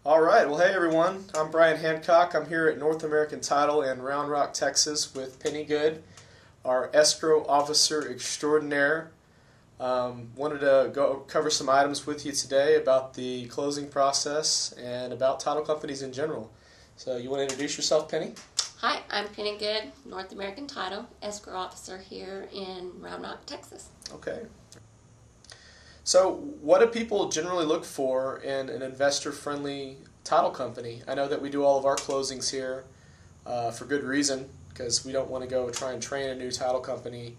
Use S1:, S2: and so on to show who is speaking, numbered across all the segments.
S1: All right, well, hey everyone. I'm Brian Hancock. I'm here at North American Title in Round Rock, Texas with Penny Good, our Escrow Officer Extraordinaire. Wanted to go cover some items with you today about the closing process and about title companies in general. So you want to introduce yourself, Penny?
S2: Hi, I'm Penny Good, North American Title Escrow Officer here in Round Rock, Texas.
S1: Okay. So what do people generally look for in an investor-friendly title company? I know that we do all of our closings here for good reason, because we don't want to go try and train a new title company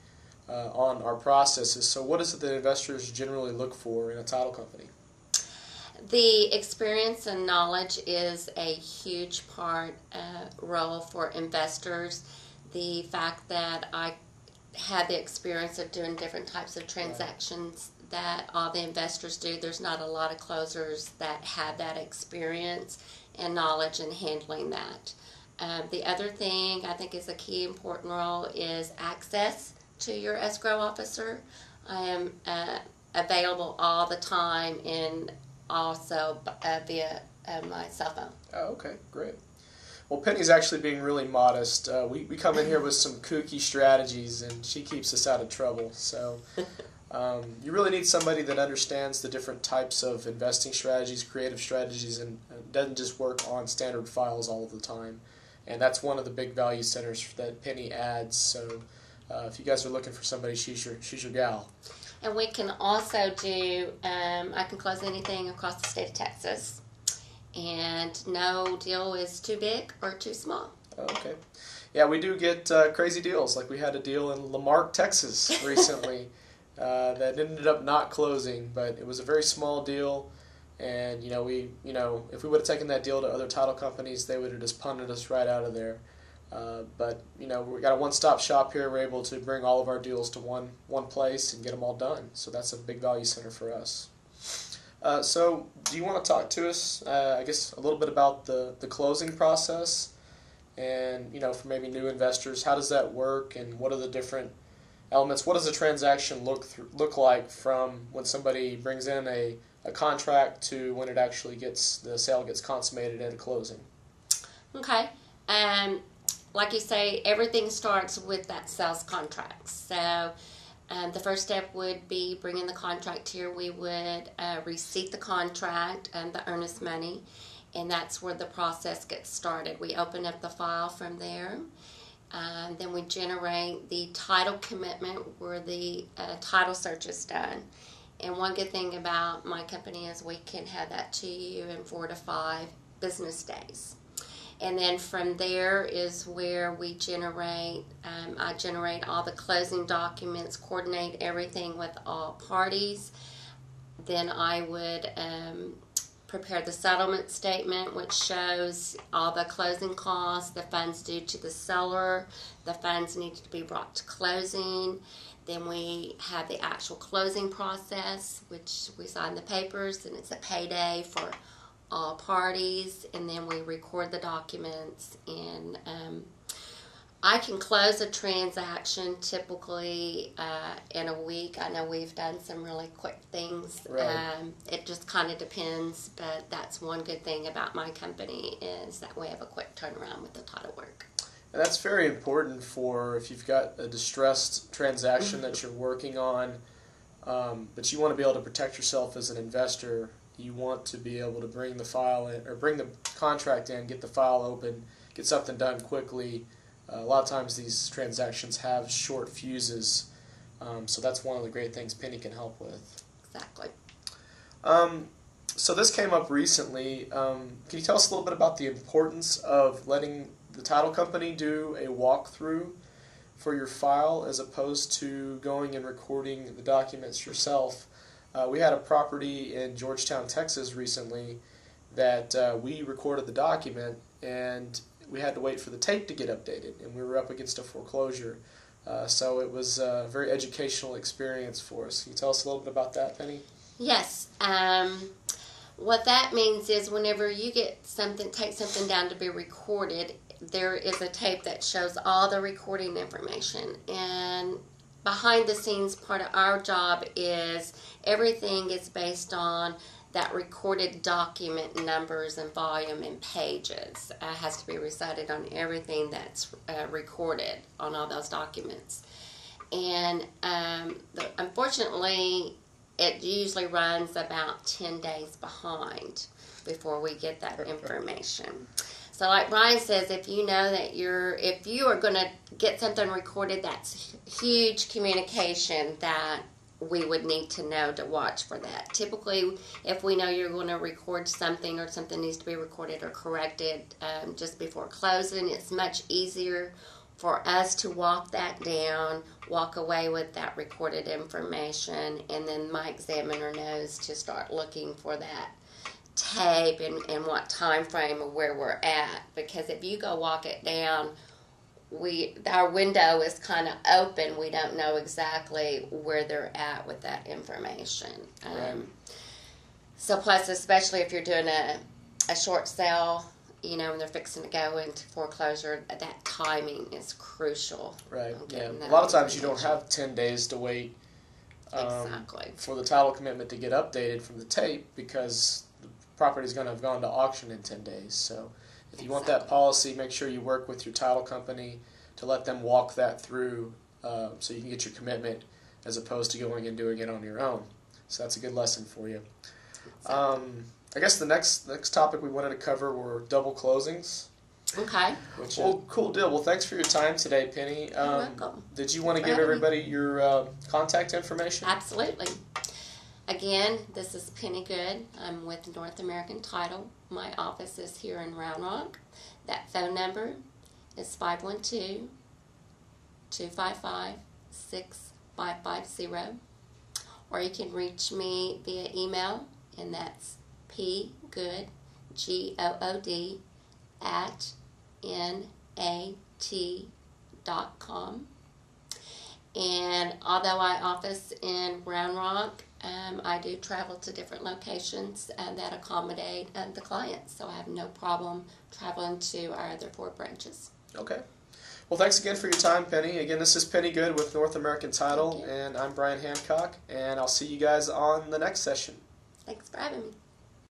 S1: on our processes. So what is it that investors generally look for in a title company?
S2: The experience and knowledge is a huge role for investors. The fact that I had the experience of doing different types of transactions that all the investors do. There's not a lot of closers that have that experience and knowledge in handling that. The other thing I think is a key important role is access to your escrow officer. I am available all the time and also via my cell phone.
S1: Oh, okay, great. Well, Penny's actually being really modest. We come in here with some kooky strategies, and she keeps us out of trouble. So you really need somebody that understands the different types of investing strategies, creative strategies, and doesn't just work on standard files all of the time. And that's one of the big value centers that Penny adds. So if you guys are looking for somebody, she's your gal.
S2: And we can also do, I can close anything across the state of Texas. And no deal is too big or too small.
S1: Okay. Yeah, we do get crazy deals. Like we had a deal in Lamarck, Texas recently that ended up not closing, but it was a very small deal. And if we would have taken that deal to other title companies, they would have just punted us right out of there. But we got a one-stop shop here. We're able to bring all of our deals to one place and get them all done. So that's a big value center for us. So do you want to talk to us, I guess, a little bit about the closing process? And, for maybe new investors, how does that work, and what are the different elements? What does a transaction look like from when somebody brings in a contract to when it actually the sale gets consummated at a closing?
S2: Okay. Like you say, everything starts with that sales contract. So the first step would be bringing the contract here. We would receipt the contract and the earnest money, and that's where the process gets started. We open up the file from there. Then we generate the title commitment where the title search is done. And one good thing about my company is we can have that to you in 4 to 5 business days. And then from there is where we generate, I generate all the closing documents, coordinate everything with all parties. Then I would prepare the settlement statement, which shows all the closing costs, the funds due to the seller, the funds need to be brought to closing. Then we have the actual closing process, which we sign the papers, and it's a payday for all parties, and then we record the documents. And I can close a transaction typically in a week. I know we've done some really quick things.
S1: Right.
S2: It just kind of depends, but that's one good thing about my company is that we have a quick turnaround with the title work.
S1: And that's very important for if you've got a distressed transaction that you're working on, but you want to be able to protect yourself as an investor. You want to be able to bring the file in, or bring the contract in, get the file open, get something done quickly. A lot of times these transactions have short fuses, so that's one of the great things Penny can help with.
S2: Exactly.
S1: So this came up recently. Can you tell us a little bit about the importance of letting the title company do a walkthrough for your file as opposed to going and recording the documents yourself? We had a property in Georgetown, Texas recently that we recorded the document, and we had to wait for the tape to get updated, and we were up against a foreclosure. So it was a very educational experience for us. Can you tell us a little bit about that, Penny?
S2: Yes. What that means is whenever you take something down to be recorded, there is a tape that shows all the recording information. And behind the scenes part of our job is everything is based on that recorded document numbers and volume and pages has to be recited on everything that's recorded on all those documents. And unfortunately, it usually runs about 10 days behind before we get that information. So like Brian says, if you know that if you are going to get something recorded, that's huge communication that we would need to know to watch for that. Typically, if we know you're going to record something or something needs to be recorded or corrected just before closing, it's much easier for us to walk that down, walk away with that recorded information, and then my examiner knows to start looking for that tape and what time frame of where we're at. Because if you go walk it down, our window is kind of open. We don't know exactly where they're at with that information.
S1: Right.
S2: So plus, especially if you're doing a short sale, and they're fixing to go into foreclosure, that timing is crucial.
S1: Right. Yeah. A lot of times you don't have 10 days to wait for the title commitment to get updated from the tape, because the property is going to have gone to auction in 10 days. So if you want that policy, make sure you work with your title company to let them walk that through so you can get your commitment as opposed to going and doing it on your own. So that's a good lesson for you. I guess the next topic we wanted to cover were double closings.
S2: Okay.
S1: Cool deal. Well, thanks for your time today, Penny.
S2: You're welcome.
S1: Did you want to give everybody your contact information?
S2: Absolutely. Again, this is Penny Good. I'm with North American Title. My office is here in Round Rock. That phone number is 512-255-6550. Or you can reach me via email, and that's pgood, GOOD, @NAT.com. And although I office in Round Rock, I do travel to different locations that accommodate the clients, so I have no problem traveling to our other 4 branches.
S1: Okay. Well, thanks again for your time, Penny. Again, this is Penny Good with North American Title, and I'm Brian Hancock, and I'll see you guys on the next session.
S2: Thanks for having me.